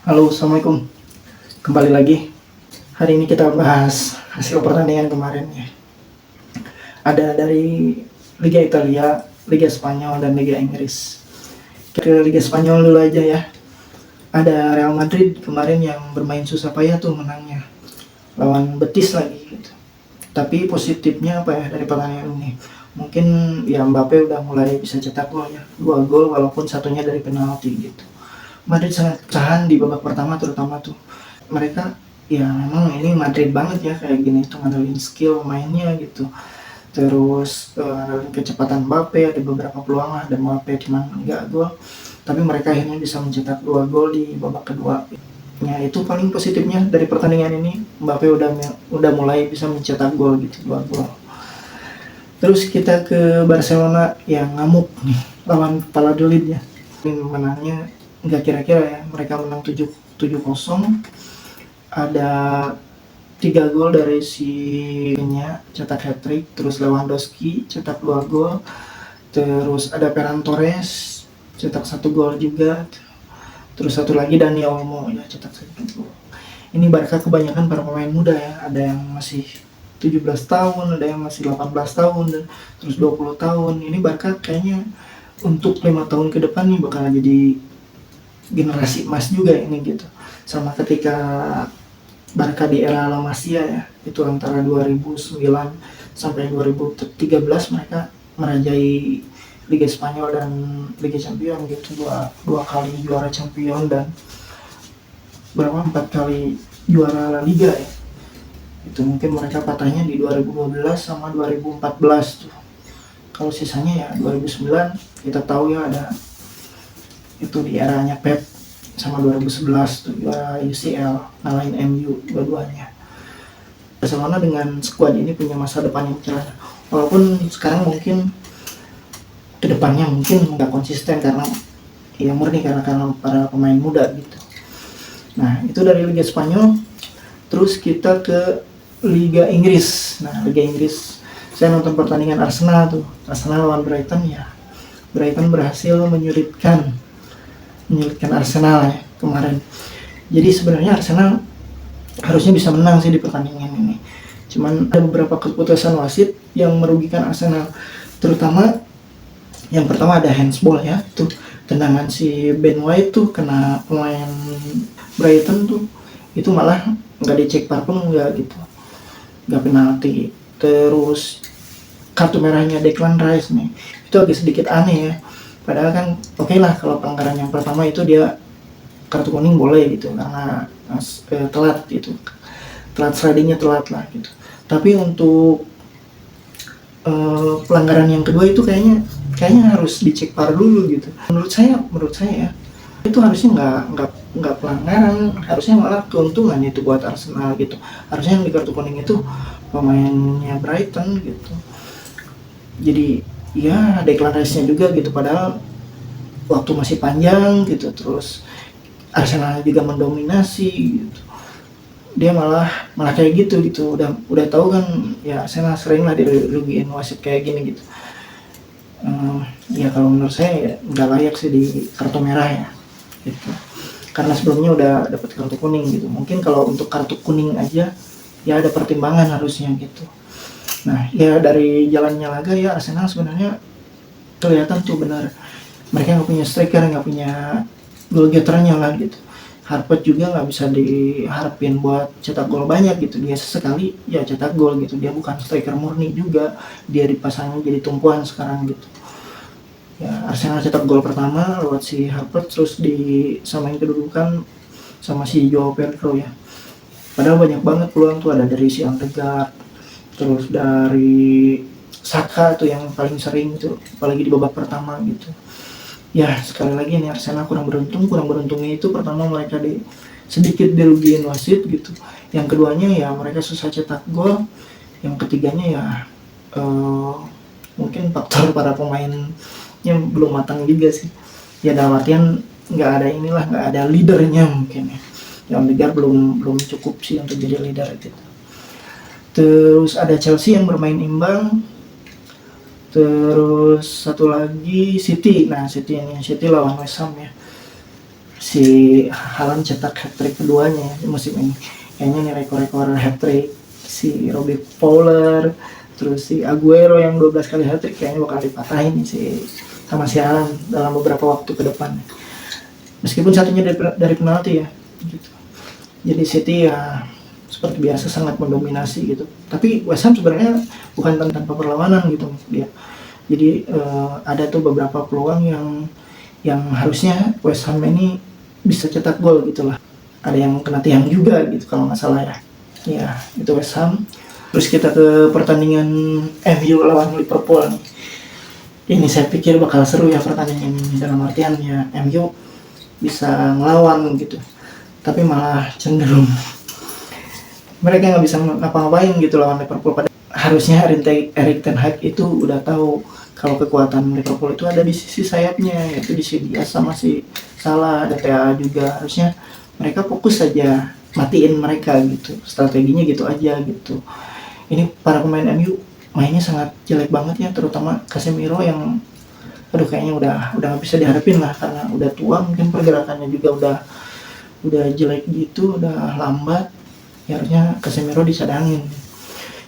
Halo, Assalamualaikum. Kembali lagi. Hari ini kita bahas hasil pertandingan kemarin ya. Ada dari Liga Italia, Liga Spanyol, dan Liga Inggris. Ke Liga Spanyol dulu aja ya. Ada Real Madrid kemarin yang bermain susah payah tuh menangnya. Lawan Betis lagi gitu. Tapi positifnya apa ya dari pertandingan ini? Mungkin ya Mbappe udah mulai bisa cetak gol ya. 2 gol walaupun satunya dari penalti gitu. Madrid sangat kesusahan di babak pertama terutama tuh. Mereka ya memang ini Madrid banget ya kayak gini tuh ngandelin skill mainnya gitu. Terus kecepatan Mbappe, ada beberapa peluang lah dan Mbappe cuma enggak gol. Tapi mereka akhirnya bisa mencetak 2 gol di babak kedua. Ya itu paling positifnya dari pertandingan ini. Mbappe udah mulai bisa mencetak gol gitu, 2 gol. Terus kita ke Barcelona yang ngamuk nih lawan Valladolid ya. Menangnya nggak kira-kira ya, mereka menang 7-0. Ada 3 gol dari si nya cetak hat-trick, terus Lewandowski cetak 2 gol, terus ada Ferran Torres cetak 1 gol juga, terus satu lagi Dani Olmo ya cetak 1 gol. Ini Barca kebanyakan para pemain muda ya, ada yang masih 17 tahun, ada yang masih 18 tahun, terus 20 tahun. Ini Barca kayaknya untuk 5 tahun ke depan nih bakal jadi generasi emas juga ini gitu. Sama ketika Barca di era La Masia ya, itu antara 2009 sampai 2013 mereka merajai Liga Spanyol dan Liga Champions gitu, dua kali juara Champions dan 4 kali juara La Liga ya. Itu mungkin mereka patahnya di 2012 sama 2014 tuh. Kalau sisanya ya 2009 kita tahu ya ada itu di eranya Pep sama 2011 tuh juara UCL ngalahin MU dua-duanya. Barcelona dengan skuad ini punya masa depan yang cerah. Walaupun sekarang mungkin kedepannya mungkin nggak konsisten karena ya murni karena para pemain muda gitu. Nah itu dari Liga Spanyol. Terus kita ke Liga Inggris. Nah Liga Inggris saya nonton pertandingan Arsenal tuh. Arsenal lawan Brighton ya. Brighton berhasil menyulitkan Arsenal ya kemarin. Jadi sebenarnya Arsenal harusnya bisa menang sih di pertandingan ini. Cuman ada beberapa keputusan wasit yang merugikan Arsenal. Terutama yang pertama ada handsball ya, tuh tendangan si Ben White tuh kena pemain Brighton tuh, itu malah nggak dicek VAR pun nggak gitu, nggak penalti. Terus kartu merahnya Declan Rice nih, itu agak sedikit aneh ya. Padahal kan oke lah kalau pelanggaran yang pertama itu dia kartu kuning boleh gitu karena telat gitu, telat slidingnya telat lah gitu. Tapi untuk pelanggaran yang kedua itu kayaknya harus dicek VAR dulu gitu. Menurut saya ya itu harusnya nggak pelanggaran, harusnya malah keuntungan itu buat Arsenal gitu. Harusnya yang di kartu kuning itu pemainnya Brighton gitu. Jadi ya deklarasinya juga gitu, padahal waktu masih panjang gitu, terus Arsenal juga mendominasi gitu, dia malah kayak gitu udah tahu kan ya Arsenal sering lah dirugiin wasit kayak gini gitu. Ya kalau menurut saya ya nggak layak sih di kartu merah ya gitu, karena sebelumnya udah dapat kartu kuning gitu. Mungkin kalau untuk kartu kuning aja ya ada pertimbangan harusnya gitu. Nah ya dari jalannya laga ya Arsenal sebenarnya kelihatan tuh benar mereka nggak punya striker, nggak punya goal getternya lah gitu. Harpet juga nggak bisa diharapin buat cetak gol banyak gitu, dia sesekali ya cetak gol gitu, dia bukan striker murni juga, dia dipasangin jadi tumpuan sekarang gitu. Ya Arsenal cetak gol pertama lewat si Harpet, terus disamain kedudukan sama si Joao Pedro ya. Padahal banyak banget peluang tuh, ada dari si Antegar, terus dari Saka tuh yang paling sering tuh, apalagi di babak pertama gitu. Ya sekali lagi nih Arsenal kurang beruntungnya itu pertama mereka sedikit dirugiin wasit gitu. Yang keduanya ya mereka susah cetak gol. Yang ketiganya ya mungkin faktor para pemainnya belum matang juga sih. Ya dalam artian nggak ada leadernya mungkin ya. Yang Liga belum cukup sih untuk jadi leader gitu. Terus ada Chelsea yang bermain imbang. Terus satu lagi City. Nah City lawan West Ham ya. si Haaland cetak hat-trick keduanya di musim ini. Kayaknya nih rekor-rekor hat-trick si Robbie Fowler, terus si Aguero yang 12 kali hat-trick kayaknya bakal dipatahin si sama si Haaland dalam beberapa waktu ke depan. Meskipun satunya dari penalti ya gitu. Jadi City ya seperti biasa sangat mendominasi gitu. Tapi West Ham sebenarnya bukan tanpa perlawanan gitu dia. Jadi ada tuh beberapa peluang yang harusnya West Ham ini bisa cetak gol gitulah. Ada yang kena tiang juga gitu kalau nggak salah ya. Ya itu West Ham. Terus kita ke pertandingan MU lawan Liverpool. Ini saya pikir bakal seru ya pertandingan ini, dalam artian ya MU bisa ngelawan gitu. Tapi malah cenderung mereka nggak bisa ngapa-ngapain gitu lawan Liverpool. Harusnya Erik ten Hag itu udah tahu kalau kekuatan Liverpool itu ada di sisi sayapnya, yaitu di si Diaz sama si Salah, ada TA juga. Harusnya mereka fokus saja matiin mereka gitu, strateginya gitu aja gitu. Ini para pemain MU mainnya sangat jelek banget ya, terutama Casemiro yang kayaknya udah nggak bisa diharapin lah, karena udah tua, mungkin pergerakannya juga udah jelek gitu, udah lambat. Ya harusnya Casemiro disadangin.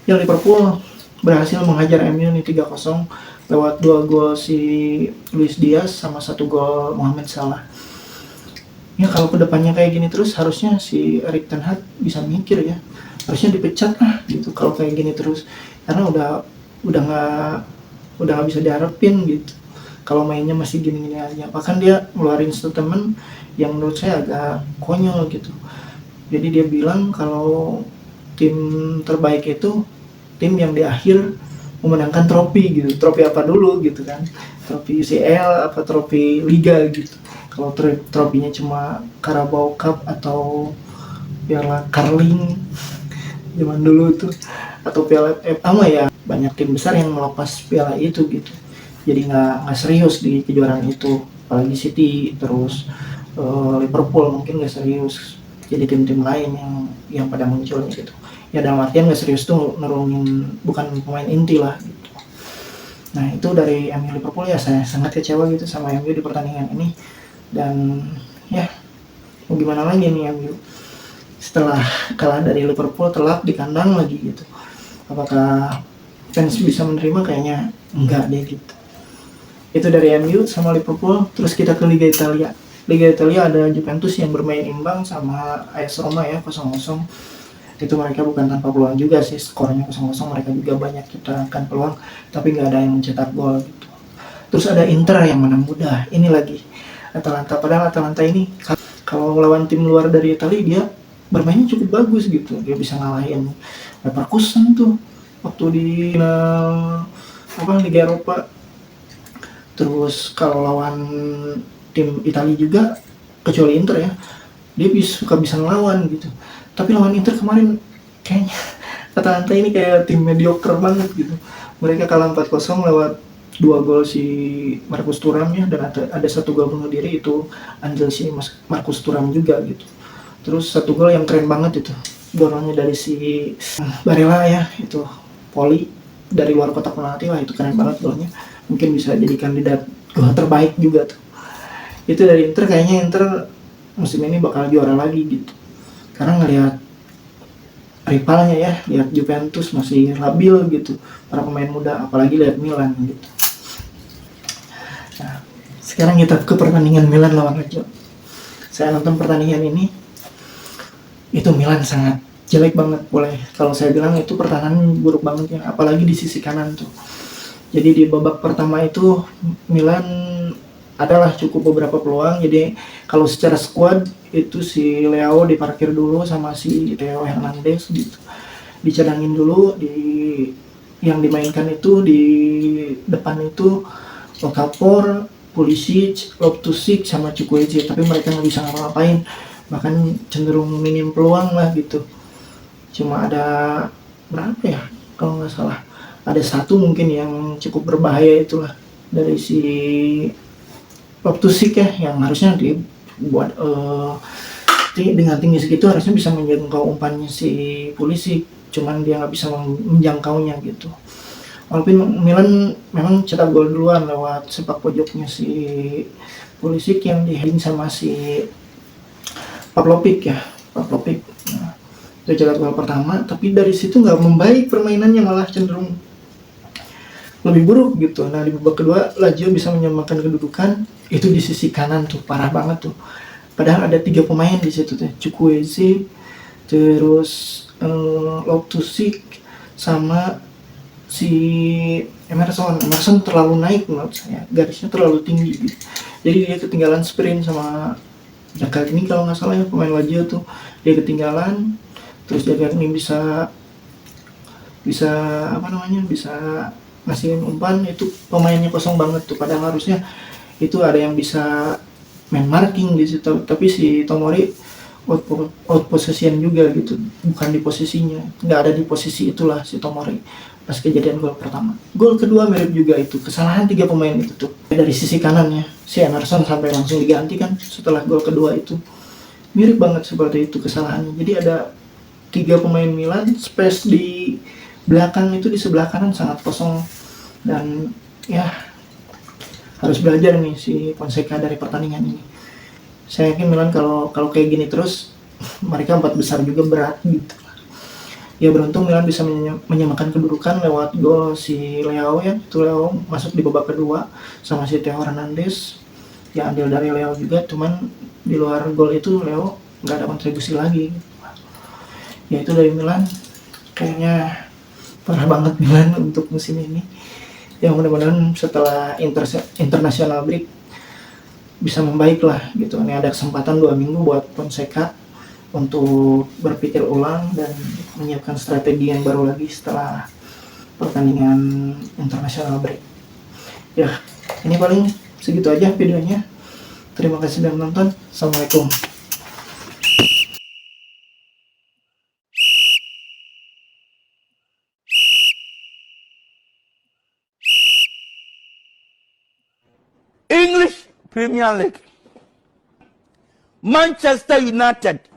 Ya Liverpool berhasil menghajar MU nih 3-0 lewat 2 gol si Luis Diaz sama 1 gol Mohamed Salah. Ya kalau kedepannya kayak gini terus harusnya si Erik ten Hag bisa mikir ya, harusnya dipecat lah gitu kalau kayak gini terus, karena udah nggak bisa diharapin gitu kalau mainnya masih gini-gini aja. Bahkan dia ngeluarin statement yang menurut saya agak konyol gitu. Jadi dia bilang kalau tim terbaik itu tim yang di akhir memenangkan trofi gitu. Trofi apa dulu gitu kan? Trofi UCL apa trofi Liga gitu. Kalau trofinya cuma Carabao Cup atau Piala Carling zaman dulu tuh, atau Piala FA ya banyak tim besar yang melepas piala itu gitu. Jadi nggak serius di kejuaraan itu. Apalagi City, terus Liverpool mungkin nggak serius. Jadi tim-tim lain yang pada muncul gitu. Ya dalam artian nggak serius tuh nurunin, bukan pemain inti lah gitu. Nah itu dari MU Liverpool ya, saya sangat kecewa gitu sama MU di pertandingan ini. Dan ya mau gimana lagi nih MU setelah kalah dari Liverpool telak di kandang lagi gitu. Apakah fans bisa menerima? Kayaknya enggak deh gitu. Itu dari MU sama Liverpool. Terus kita ke Liga Italia. Liga Italia ada Juventus yang bermain imbang sama AS Roma ya 0-0. Itu mereka bukan tanpa peluang juga sih, skornya 0-0, mereka juga banyak ciptakan peluang tapi nggak ada yang mencetak gol gitu. Terus ada Inter yang menang mudah. Ini lagi Atalanta, padahal Atalanta ini kalau melawan tim luar dari Italia dia bermainnya cukup bagus gitu. Dia bisa ngalahin Leverkusen tuh waktu di Liga Eropa. Terus kalau lawan tim Italia juga, kecuali Inter ya, dia suka bisa ngelawan gitu. Tapi lawan Inter kemarin kayaknya Atalanta ini kayak tim mediocre banget gitu. Mereka kalah 4-0 lewat 2 gol si Marcus Thuram ya, dan ada 1 gol bunuh diri itu andil si Marcus Thuram juga gitu. Terus 1 gol yang keren banget itu, golnya dari si Barella ya, itu volley dari luar kotak penalti. Wah itu keren banget golnya, mungkin bisa jadi kandidat gol terbaik juga tuh. Itu dari Inter, kayaknya Inter musim ini bakal juara lagi gitu. Karena ngelihat rivalnya ya, lihat Juventus masih labil gitu, para pemain muda, apalagi lihat Milan gitu. Nah, sekarang kita ke pertandingan Milan lawan Lazio. Saya nonton pertandingan ini, itu Milan sangat jelek banget, boleh kalau saya bilang itu pertahanan buruk banget ya, apalagi di sisi kanan tuh. Jadi di babak pertama itu Milan adalah cukup beberapa peluang. Jadi kalau secara squad itu si Leao diparkir dulu sama si Theo Hernandez gitu, dicadangin dulu. Yang dimainkan itu di depan itu Okafor, Pulisic, Loftus-Cheek sama Chukwueze, tapi mereka nggak bisa ngapa-ngapain, bahkan cenderung minim peluang lah gitu. Cuma ada berapa ya kalau nggak salah, ada 1 mungkin yang cukup berbahaya itulah dari si Loftus-Cheek ya, yang harusnya dibuat dengan tinggi segitu harusnya bisa menjangkau umpannya si Pulisic, cuman dia nggak bisa menjangkaunya gitu. Walaupun Milan memang cetak gol duluan lewat sepak pojoknya si Pulisic yang diheading sama si Pavlovic ya, Pavlovic. Nah, itu cetak gol pertama, tapi dari situ nggak membaik permainannya, malah cenderung lebih buruk gitu. Nah, di babak kedua Lazio bisa menyamakan kedudukan. Itu di sisi kanan tuh parah banget tuh. Padahal ada 3 pemain di situ tuh, Chukwueze, terus Loftus-Cheek sama si Emerson terlalu naik menurut saya, garisnya terlalu tinggi gitu. Jadi dia ketinggalan sprint sama Jakarta ini kalau nggak salah ya, pemain Lazio tuh dia ketinggalan, terus Jakarta ini bisa bisa bisa ngasihin umpan, itu pemainnya kosong banget tuh, padahal harusnya itu ada yang bisa main marking di situ, tapi si Tomori out possession juga gitu, bukan di posisinya, nggak ada di posisi itulah si Tomori pas kejadian gol pertama. Gol kedua mirip juga, itu kesalahan 3 pemain itu tuh. Dari sisi kanannya si Emerson sampai langsung diganti kan setelah gol kedua itu, mirip banget seperti itu kesalahannya. Jadi ada 3 pemain Milan, space di belakang itu di sebelah kanan sangat kosong, dan ya harus belajar nih si Fonseca dari pertandingan ini. Saya yakin Milan kalau kayak gini terus mereka 4 besar juga berat gitu. Ya beruntung Milan bisa menyamakan kedudukan lewat gol si Leo ya. Itu Leo masuk di babak kedua sama si Theo Hernandez. Ya andil dari Leo juga, cuman di luar gol itu Leo nggak ada kontribusi lagi. Ya itu dari Milan. Kayaknya parah banget Milan untuk musim ini. Ya mudah-mudahan setelah international break bisa membaik lah gitu. Ini ada kesempatan 2 minggu buat Fonseca untuk berpikir ulang dan menyiapkan strategi yang baru lagi setelah pertandingan international break. Ya, ini paling segitu aja videonya. Terima kasih sudah menonton. Assalamualaikum. English Premier League. Manchester United.